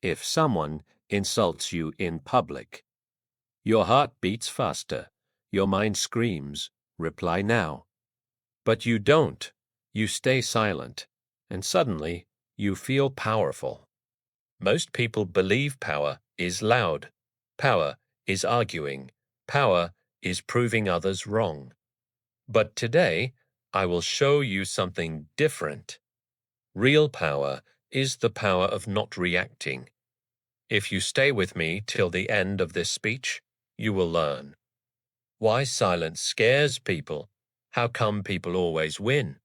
if someone insults you in public. Your heart beats faster. Your mind screams, "Reply now." But you don't. You stay silent, and suddenly you feel powerful. Most people believe power is loud. Power is arguing. Power is proving others wrong. But today, I will show you something different. Real power is the power of not reacting. If you stay with me till the end of this speech, you will learn why silence scares people, how come people always win,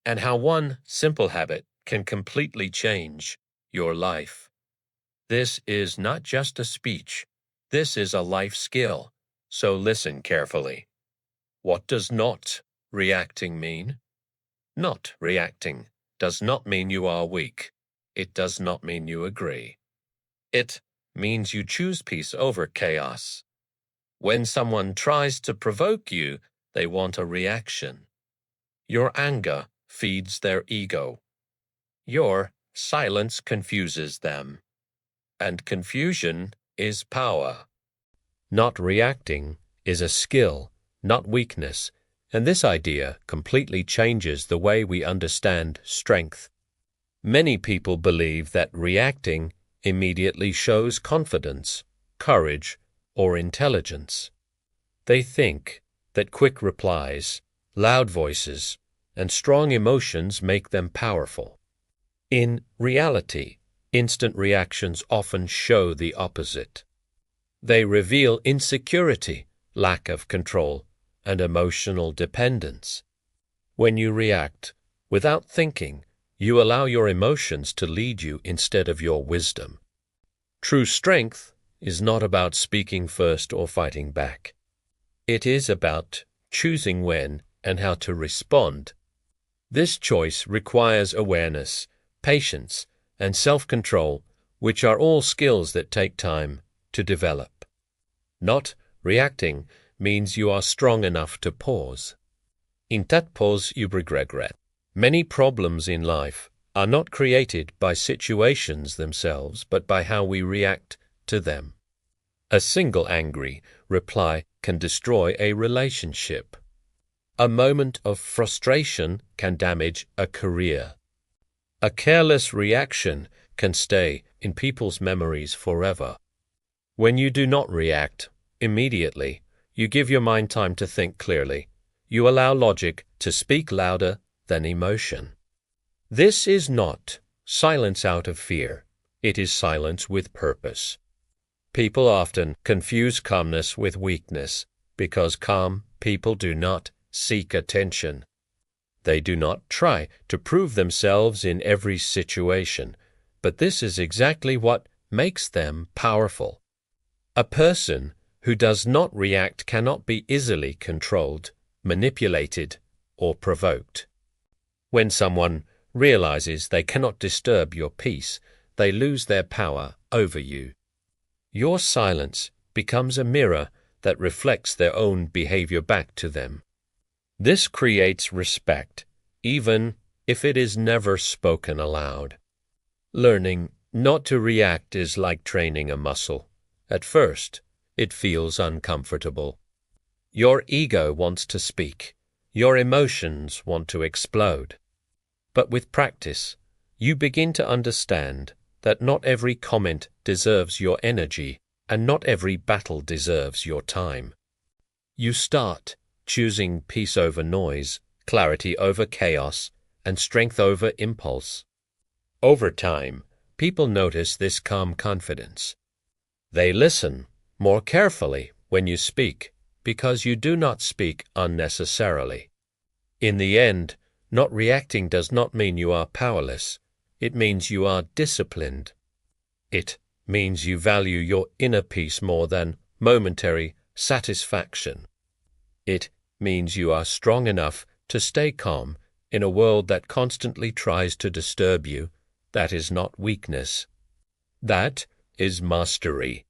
and how one simple habit can completely change your life. This is not just a speech. This is a life skill, so listen carefully. What does not reacting mean? Not reacting does not mean you are weak. It does not mean you agree. It means you choose peace over chaos. When someone tries to provoke you, they want a reaction. Your anger feeds their ego. Your silence confuses them. And confusion is power. Not reacting is a skill, not weakness, and this idea completely changes the way we understand strength. Many people believe that reacting immediately shows confidence, courage, or intelligence. They think that quick replies, loud voices, and strong emotions make them powerful. In reality, instant reactions often show the opposite. They reveal insecurity, lack of control, and emotional dependence. When you react without thinking, you allow your emotions to lead you instead of your wisdom. True strength is not about speaking first or fighting back. It is about choosing when and how to respond. This choice requires awareness, patience, and self-control, which are all skills that take time to develop. Not reacting means you are strong enough to pause. In that pause you regret. Many problems in life are not created by situations themselves, but by how we react to them. A single angry reply can destroy a relationship. A moment of frustration can damage a career. A careless reaction can stay in people's memories forever. When you do not react immediately, you give your mind time to think clearly. You allow logic to speak louder than emotion. This is not silence out of fear. It is silence with purpose. People often confuse calmness with weakness because calm people do not seek attention. They do not try to prove themselves in every situation, but this is exactly what makes them powerful. A person who does not react cannot be easily controlled, manipulated, or provoked. When someone realizes they cannot disturb your peace, they lose their power over you. Your silence becomes a mirror that reflects their own behavior back to them. This creates respect, even if it is never spoken aloud. Learning not to react is like training a muscle. At first, it feels uncomfortable. Your ego wants to speak. Your emotions want to explode. But with practice, you begin to understand that not every comment deserves your energy, and not every battle deserves your time. You start choosing peace over noise, clarity over chaos, and strength over impulse. Over time, people notice this calm confidence. They listen more carefully when you speak, because you do not speak unnecessarily. In the end, not reacting does not mean you are powerless. It means you are disciplined. It means you value your inner peace more than momentary satisfaction. It means you are strong enough to stay calm in a world that constantly tries to disturb you. That is not weakness. That is mastery.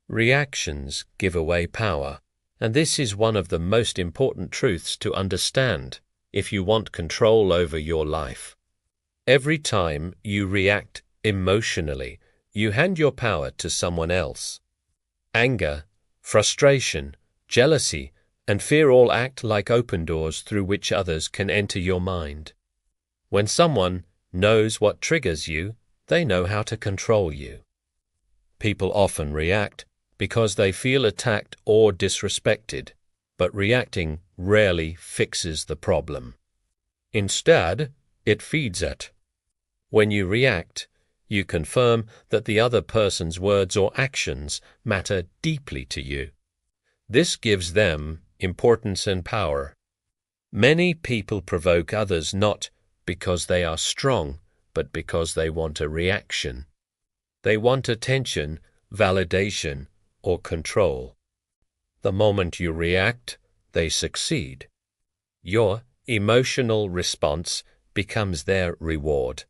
Reactions give away power, and this is one of the most important truths to understand if you want control over your life. Every time you react emotionally, you hand your power to someone else. Anger, frustration, jealousy, and fear all act like open doors through which others can enter your mind. When someone knows what triggers you, they know how to control you. People often react because they feel attacked or disrespected, but reacting rarely fixes the problem. Instead, it feeds it. When you react, you confirm that the other person's words or actions matter deeply to you. This gives them importance and power. Many people provoke others not because they are strong, but because they want a reaction. They want attention, validation, or control. The moment you react, they succeed. Your emotional response becomes their reward.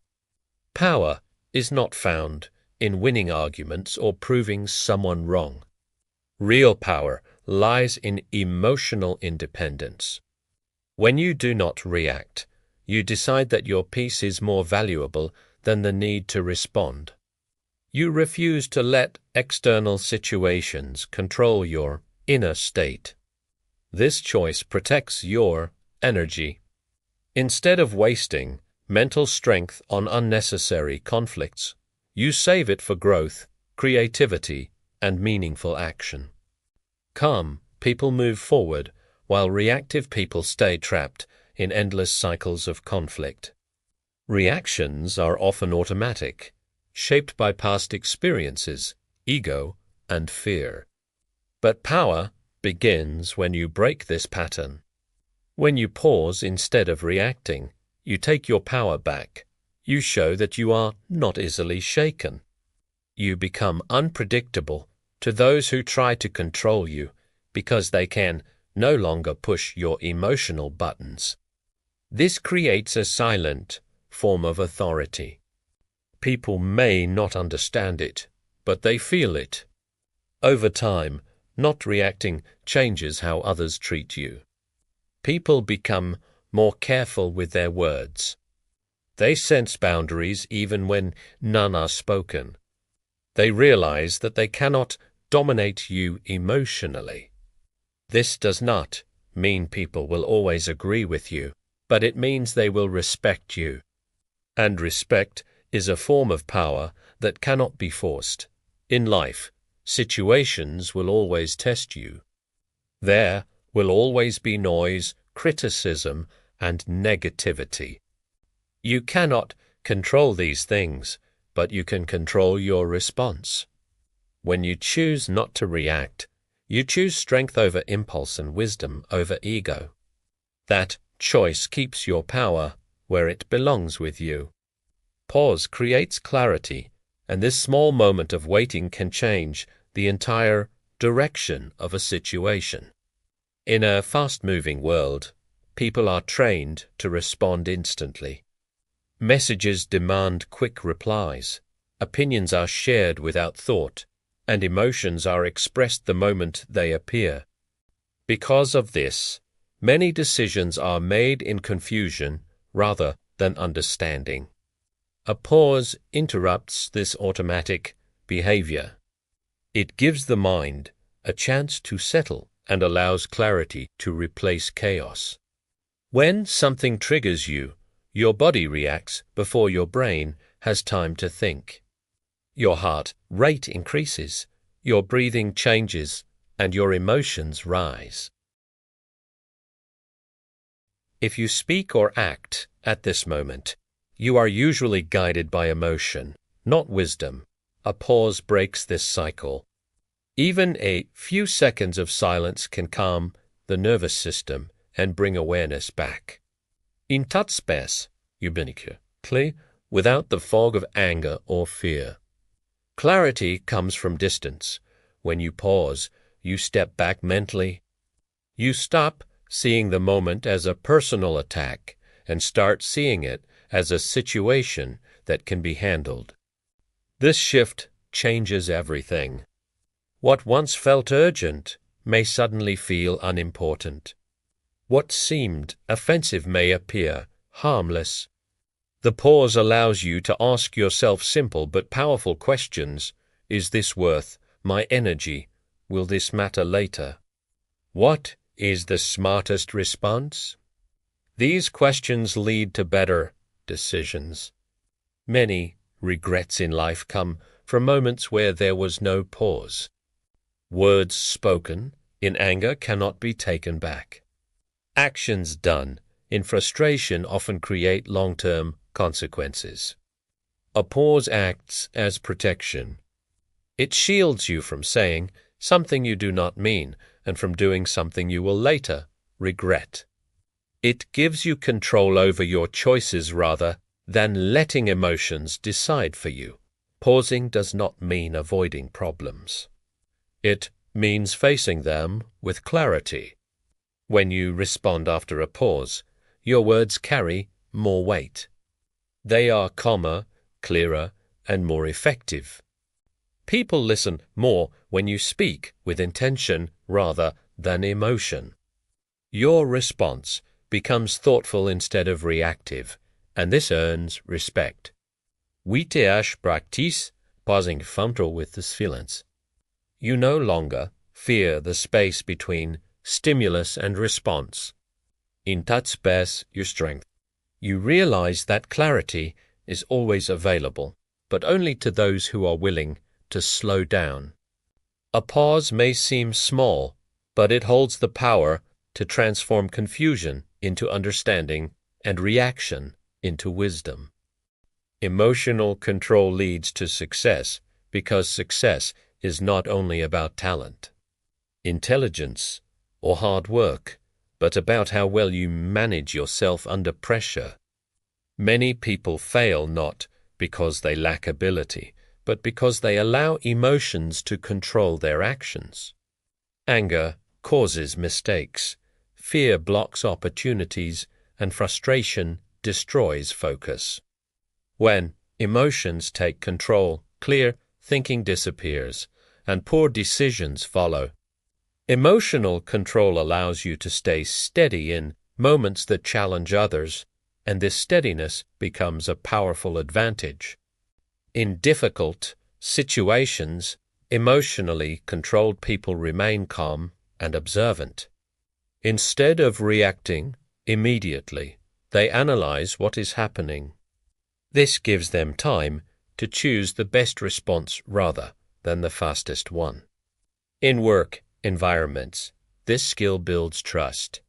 Power is not found in winning arguments or proving someone wrong. Real power lies in emotional independence. When you do not react, you decide that your peace is more valuable than the need to respond. You refuse to let external situations control your inner state. This choice protects your energy. Instead of wasting mental strength on unnecessary conflicts, you save it for growth, creativity, and meaningful action. Calm people move forward, while reactive people stay trapped in endless cycles of conflict. Reactions are often automatic, shaped by past experiences, ego, and fear. But power begins when you break this pattern. When you pause instead of reacting, you take your power back. You show that you are not easily shaken. You become unpredictable to those who try to control you because they can no longer push your emotional buttons. This creates a silent form of authority. People may not understand it, but they feel it. Over time, not reacting changes how others treat you. People become more careful with their words. They sense boundaries even when none are spoken. They realize that they cannot dominate you emotionally. This does not mean people will always agree with you, but it means they will respect you. And respect is a form of power that cannot be forced. In life, situations will always test you. There will always be noise, criticism, and negativity. You cannot control these things, but you can control your response. When you choose not to react, you choose strength over impulse and wisdom over ego. That choice keeps your power where it belongs with you. Pause creates clarity, and this small moment of waiting can change the entire direction of a situation. In a fast-moving world, people are trained to respond instantly. Messages demand quick replies, opinions are shared without thought, and emotions are expressed the moment they appear. Because of this, many decisions are made in confusion rather than understanding. A pause interrupts this automatic behavior. It gives the mind a chance to settle and allows clarity to replace chaos. When something triggers you, your body reacts before your brain has time to think. Your heart rate increases, your breathing changes, and your emotions rise. If you speak or act at this moment, you are usually guided by emotion, not wisdom. A pause breaks this cycle. Even a few seconds of silence can calm the nervous system and bring awareness back. In tidspass, clear, without the fog of anger or fear. Clarity comes from distance. When you pause, you step back mentally. You stop seeing the moment as a personal attack and start seeing it as a situation that can be handled. This shift changes everything. What once felt urgent may suddenly feel unimportant. What seemed offensive may appear harmless. The pause allows you to ask yourself simple but powerful questions. Is this worth my energy? Will this matter later? What is the smartest response? These questions lead to better decisions. Many regrets in life come from moments where there was no pause. Words spoken in anger cannot be taken back. Actions done in frustration often create long-term consequences. A pause acts as protection. It shields you from saying something you do not mean and from doing something you will later regret. It gives you control over your choices rather than letting emotions decide for you. Pausing does not mean avoiding problems. It means facing them with clarity. When you respond after a pause, your words carry more weight. They are calmer, clearer, and more effective. People listen more when you speak with intention rather than emotion. Your response becomes thoughtful instead of reactive, and this earns respect. Uiteash practice pausing frontal with the silence. You no longer fear the space between stimulus and response. In that space, your strength. You realize that clarity is always available, but only to those who are willing to slow down. A pause may seem small, but it holds the power to transform confusion into understanding and reaction into wisdom. Emotional control leads to success because success is not only about talent, intelligence, or hard work, but about how well you manage yourself under pressure. Many people fail not because they lack ability, but because they allow emotions to control their actions. Anger causes mistakes, fear blocks opportunities, and frustration destroys focus. When emotions take control, clear thinking disappears, and poor decisions follow. Emotional control allows you to stay steady in moments that challenge others, and this steadiness becomes a powerful advantage. In difficult situations, emotionally controlled people remain calm and observant. Instead of reacting immediately, they analyze what is happening. This gives them time to choose the best response rather than the fastest one. In work environments, this skill builds trust.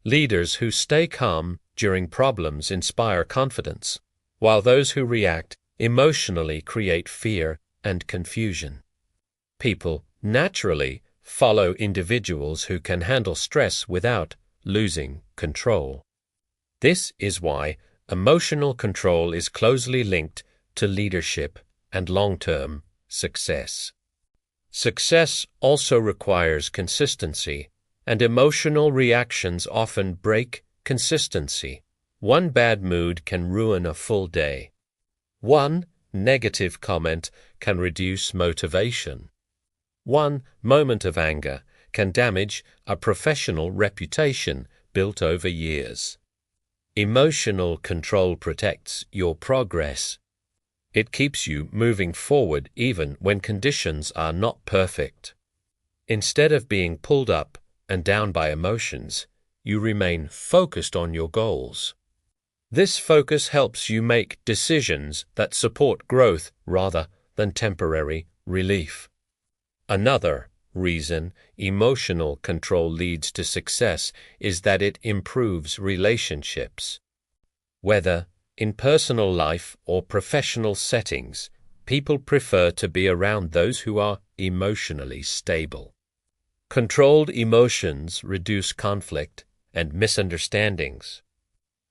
Leaders who stay calm during problems inspire confidence, while those who react emotionally create fear and confusion. People naturally follow individuals who can handle stress without losing control. This is why emotional control is closely linked to leadership and long-term success. Success also requires consistency, and emotional reactions often break consistency. One bad mood can ruin a full day. One negative comment can reduce motivation. One moment of anger can damage a professional reputation built over years. Emotional control protects your progress. It keeps you moving forward even when conditions are not perfect. Instead of being pulled up and down by emotions, you remain focused on your goals. This focus helps you make decisions that support growth rather than temporary relief. Another reason emotional control leads to success is that it improves relationships. Whether in personal life or professional settings, people prefer to be around those who are emotionally stable. Controlled emotions reduce conflict and misunderstandings.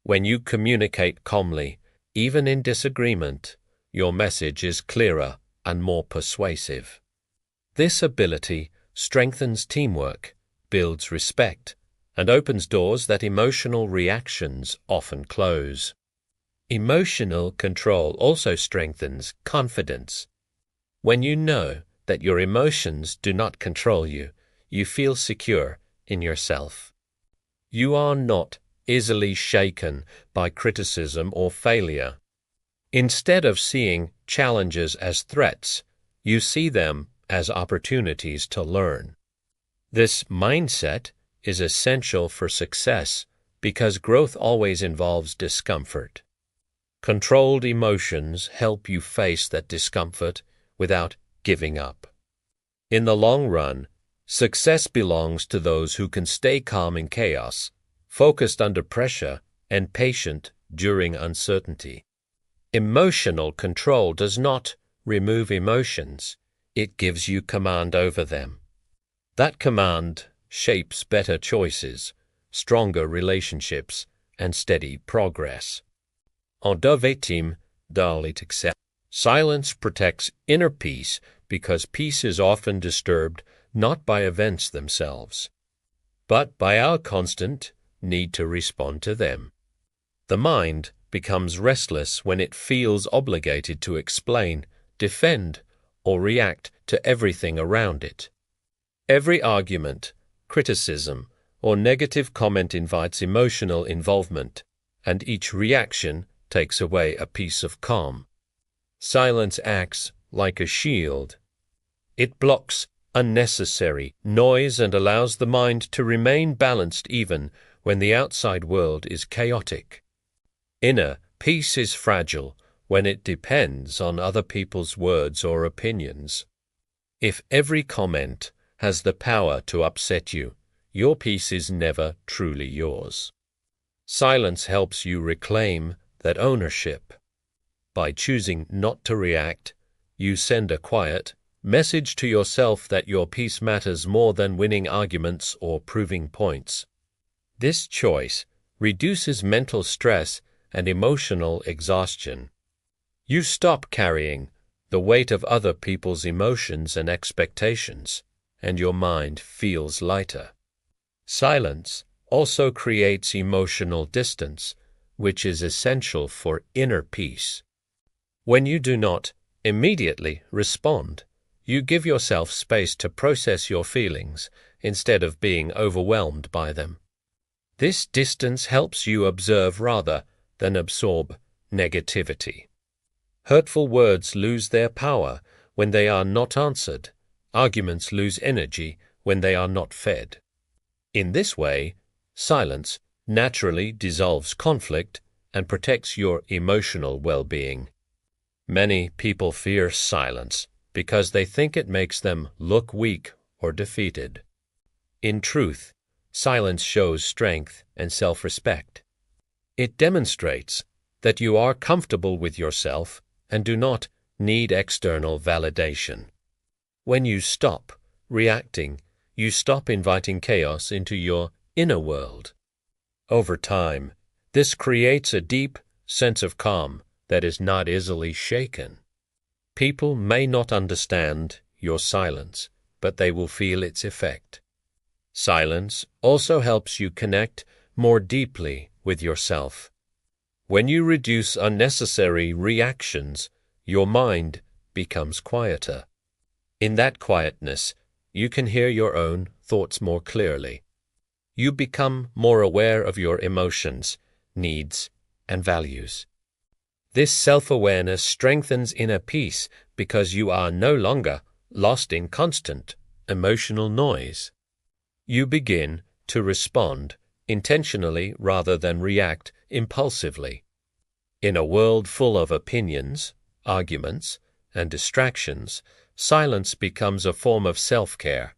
When you communicate calmly, even in disagreement, your message is clearer and more persuasive. This ability strengthens teamwork, builds respect, and opens doors that emotional reactions often close. Emotional control also strengthens confidence. When you know that your emotions do not control you, you feel secure in yourself. You are not easily shaken by criticism or failure. Instead of seeing challenges as threats, you see them as opportunities to learn. This mindset is essential for success because growth always involves discomfort. Controlled emotions help you face that discomfort without giving up. In the long run, success belongs to those who can stay calm in chaos, focused under pressure, and patient during uncertainty. Emotional control does not remove emotions, it gives you command over them. That command shapes better choices, stronger relationships, and steady progress. En deuxième lieu, silence protects inner peace because peace is often disturbed not by events themselves, but by our constant need to respond to them. The mind becomes restless when it feels obligated to explain, defend, or react to everything around it. Every argument, criticism, or negative comment invites emotional involvement, and each reaction takes away a piece of calm. Silence acts like a shield. It blocks unnecessary noise and allows the mind to remain balanced even when the outside world is chaotic. Inner peace is fragile when it depends on other people's words or opinions. If every comment has the power to upset you, your peace is never truly yours. Silence helps you reclaim that ownership. By choosing not to react, you send a quiet message to yourself that your peace matters more than winning arguments or proving points. This choice reduces mental stress and emotional exhaustion. You stop carrying the weight of other people's emotions and expectations, and your mind feels lighter. Silence also creates emotional distance, which is essential for inner peace. When you do not immediately respond, you give yourself space to process your feelings instead of being overwhelmed by them. This distance helps you observe rather than absorb negativity. Hurtful words lose their power when they are not answered. Arguments lose energy when they are not fed. In this way, silence naturally dissolves conflict and protects your emotional well-being. Many people fear silence because they think it makes them look weak or defeated. In truth, silence shows strength and self-respect. It demonstrates that you are comfortable with yourself and do not need external validation. When you stop reacting, you stop inviting chaos into your inner world. Over time, this creates a deep sense of calm that is not easily shaken. People may not understand your silence, but they will feel its effect. Silence also helps you connect more deeply with yourself. When you reduce unnecessary reactions, your mind becomes quieter. In that quietness, you can hear your own thoughts more clearly. You become more aware of your emotions, needs, and values. This self-awareness strengthens inner peace because you are no longer lost in constant emotional noise. You begin to respond intentionally rather than react impulsively. In a world full of opinions, arguments, and distractions, silence becomes a form of self-care.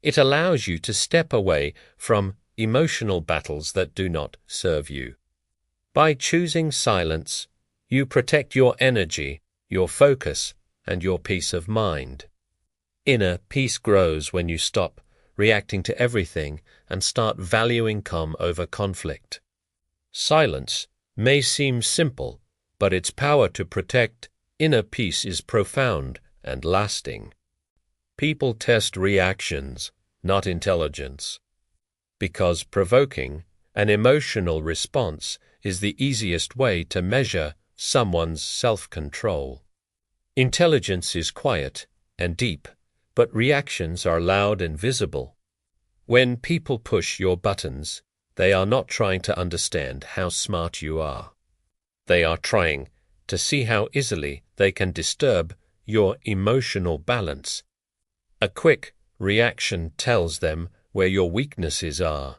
It allows you to step away from emotional battles that do not serve you. By choosing silence, you protect your energy, your focus, and your peace of mind. Inner peace grows when you stop reacting to everything and start valuing calm over conflict. Silence may seem simple, but its power to protect inner peace is profound and lasting. People test reactions, not intelligence. Because provoking an emotional response is the easiest way to measure someone's self-control. Intelligence is quiet and deep, but reactions are loud and visible. When people push your buttons, They are not trying to understand how smart you are. They are trying to see how easily they can disturb your emotional balance. A quick reaction tells them where your weaknesses are.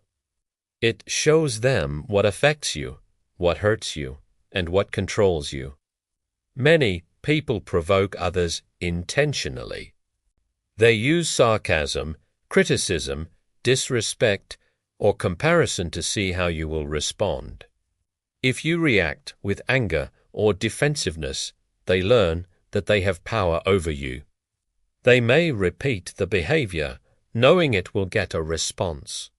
It shows them what affects you, what hurts you, and what controls you. Many people provoke others intentionally. They use sarcasm, criticism, disrespect, or comparison to see how you will respond. If you react with anger or defensiveness, they learn that they have power over you. They may repeat the behavior, knowing it will get a response.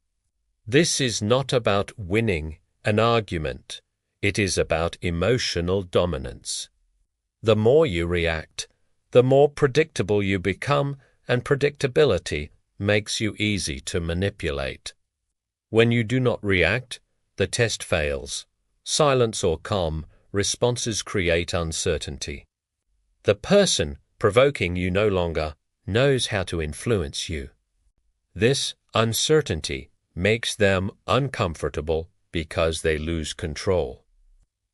This is not about winning an argument. It is about emotional dominance. The more you react, the more predictable you become, and predictability makes you easy to manipulate. When you do not react, the test fails. Silence or calm responses create uncertainty. The person provoking you no longer knows how to influence you. This uncertainty makes them uncomfortable because they lose control.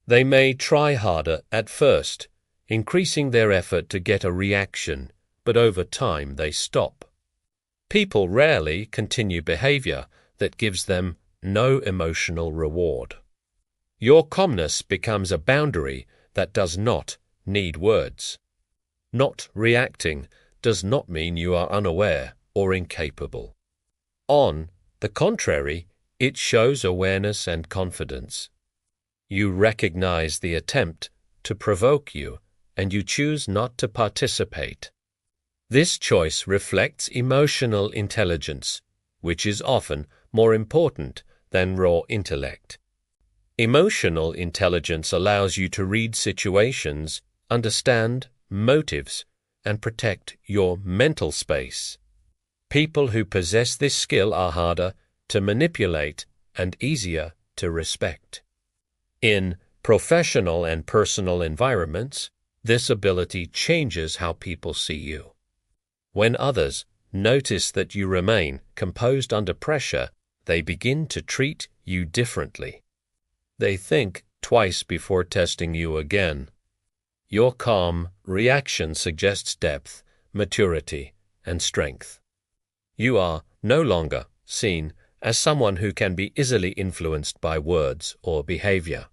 They may try harder at first, increasing their effort to get a reaction, but over time they stop. People rarely continue behavior that gives them no emotional reward. Your calmness becomes a boundary that does not need words. Not reacting does not mean you are unaware or incapable. On the contrary, it shows awareness and confidence. You recognize the attempt to provoke you, and you choose not to participate. This choice reflects emotional intelligence, which is often more important than raw intellect. Emotional intelligence allows you to read situations, understand motives, and protect your mental space. People who possess this skill are harder to manipulate and easier to respect. In professional and personal environments, this ability changes how people see you. When others notice that you remain composed under pressure, they begin to treat you differently. They think twice before testing you again. Your calm reaction suggests depth, maturity, and strength. You are no longer seen as someone who can be easily influenced by words or behavior.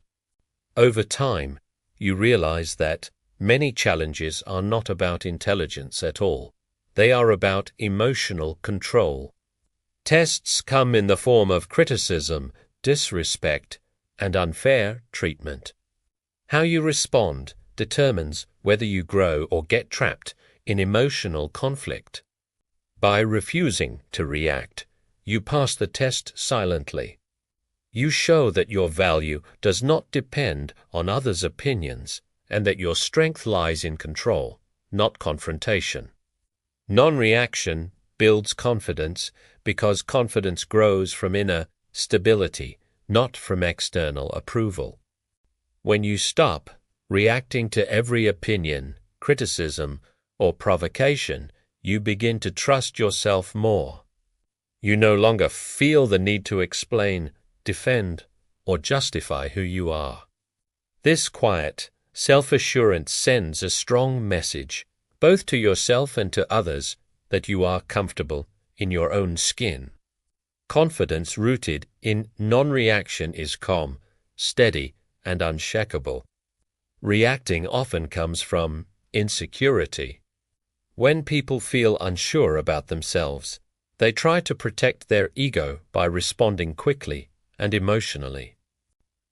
Over time, you realize that many challenges are not about intelligence at all. They are about emotional control. Tests come in the form of criticism, disrespect, and unfair treatment. How you respond determines whether you grow or get trapped in emotional conflict. By refusing to react, you pass the test silently. You show that your value does not depend on others' opinions and that your strength lies in control, not confrontation. Non-reaction builds confidence because confidence grows from inner stability, not from external approval. When you stop reacting to every opinion, criticism, or provocation, you begin to trust yourself more. You no longer feel the need to explain, defend, or justify who you are. This quiet self-assurance sends a strong message, both to yourself and to others, that you are comfortable in your own skin. Confidence rooted in non-reaction is calm, steady, and unshakable. Reacting often comes from insecurity. When people feel unsure about themselves, they try to protect their ego by responding quickly and emotionally.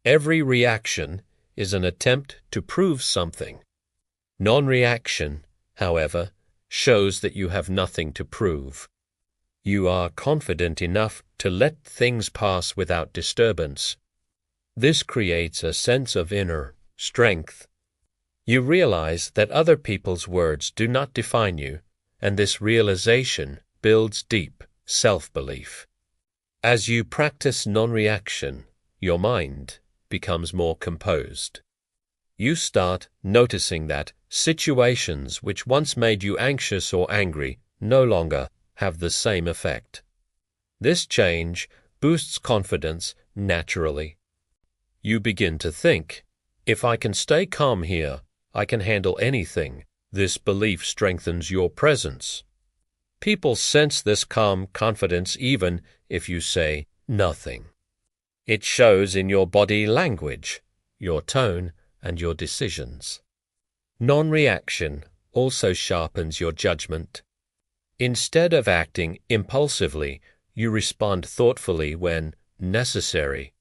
Every reaction is an attempt to prove something. Non-reaction, however, shows that you have nothing to prove. You are confident enough to let things pass without disturbance. This creates a sense of inner strength. You realize that other people's words do not define you, and this realization builds deep self-belief. As you practice non-reaction, your mind becomes more composed. You start noticing that situations which once made you anxious or angry no longer have the same effect. This change boosts confidence naturally. You begin to think, if I can stay calm here, I can handle anything. This belief strengthens your presence. People sense this calm confidence even if you say nothing. It shows in your body language, your tone, and your decisions. Non-reaction also sharpens your judgment. Instead of acting impulsively, you respond thoughtfully when necessary.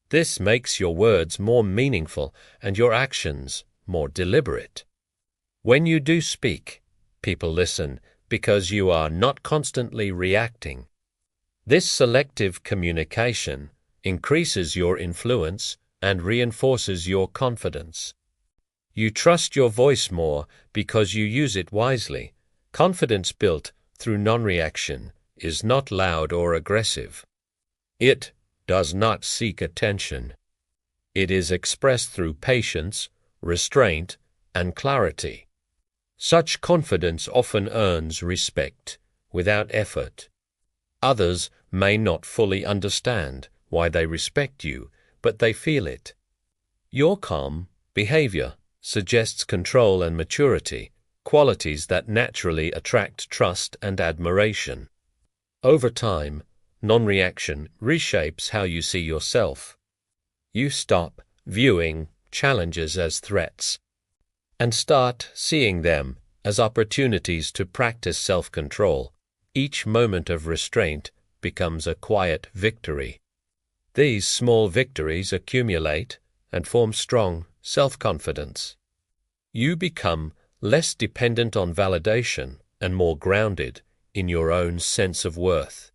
This makes your words more meaningful and your actions more deliberate. When you do speak, people listen because you are not constantly reacting. This selective communication increases your influence and reinforces your confidence. You trust your voice more because you use it wisely. Confidence built through non-reaction is not loud or aggressive. It does not seek attention. It is expressed through patience, restraint, and clarity. Such confidence often earns respect without effort. Others may not fully understand why they respect you, but they feel it. Your calm behavior suggests control and maturity, qualities that naturally attract trust and admiration. Over time, non-reaction reshapes how you see yourself. You stop viewing challenges as threats and start seeing them as opportunities to practice self-control. Each moment of restraint becomes a quiet victory. These small victories accumulate and form strong self-confidence. You become less dependent on validation and more grounded in your own sense of worth.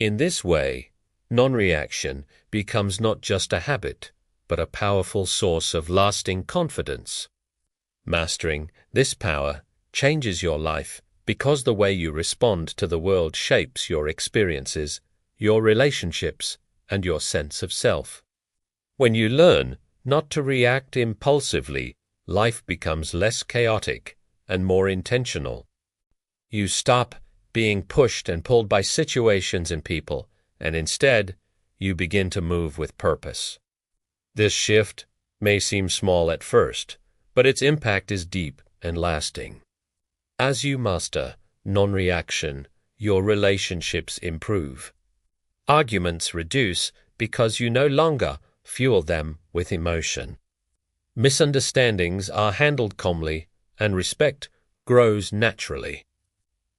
In this way, non-reaction becomes not just a habit, but a powerful source of lasting confidence. Mastering this power changes your life because the way you respond to the world shapes your experiences, your relationships, and your sense of self. When you learn not to react impulsively, life becomes less chaotic and more intentional. You stop being pushed and pulled by situations and people, and instead, you begin to move with purpose. This shift may seem small at first, but its impact is deep and lasting. As you master non-reaction, your relationships improve. Arguments reduce because you no longer fuel them with emotion. Misunderstandings are handled calmly, and respect grows naturally.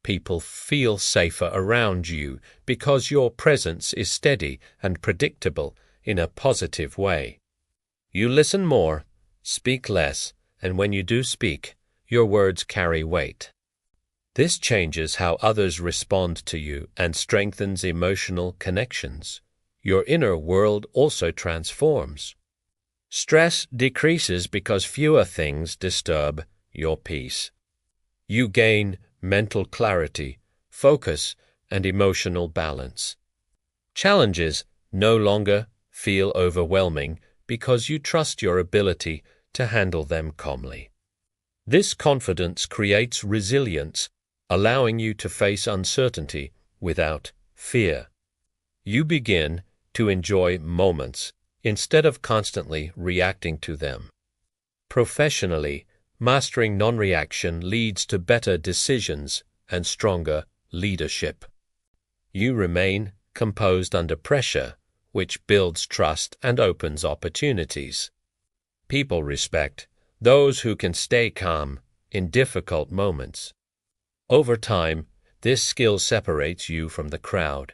People feel safer around you because your presence is steady and predictable in a positive way. You listen more, speak less, and when you do speak, your words carry weight. This changes how others respond to you and strengthens emotional connections. Your inner world also transforms. Stress decreases because fewer things disturb your peace. You gain mental clarity, focus, and emotional balance. Challenges no longer feel overwhelming because you trust your ability to handle them calmly. This confidence creates resilience, allowing you to face uncertainty without fear. You begin to enjoy moments instead of constantly reacting to them. Professionally, mastering non-reaction leads to better decisions and stronger leadership. You remain composed under pressure, which builds trust and opens opportunities. People respect those who can stay calm in difficult moments. Over time, this skill separates you from the crowd.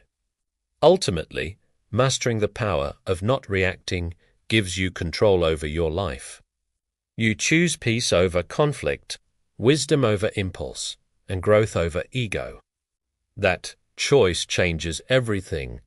Ultimately, mastering the power of not reacting gives you control over your life. You choose peace over conflict, wisdom over impulse, and growth over ego. That choice changes everything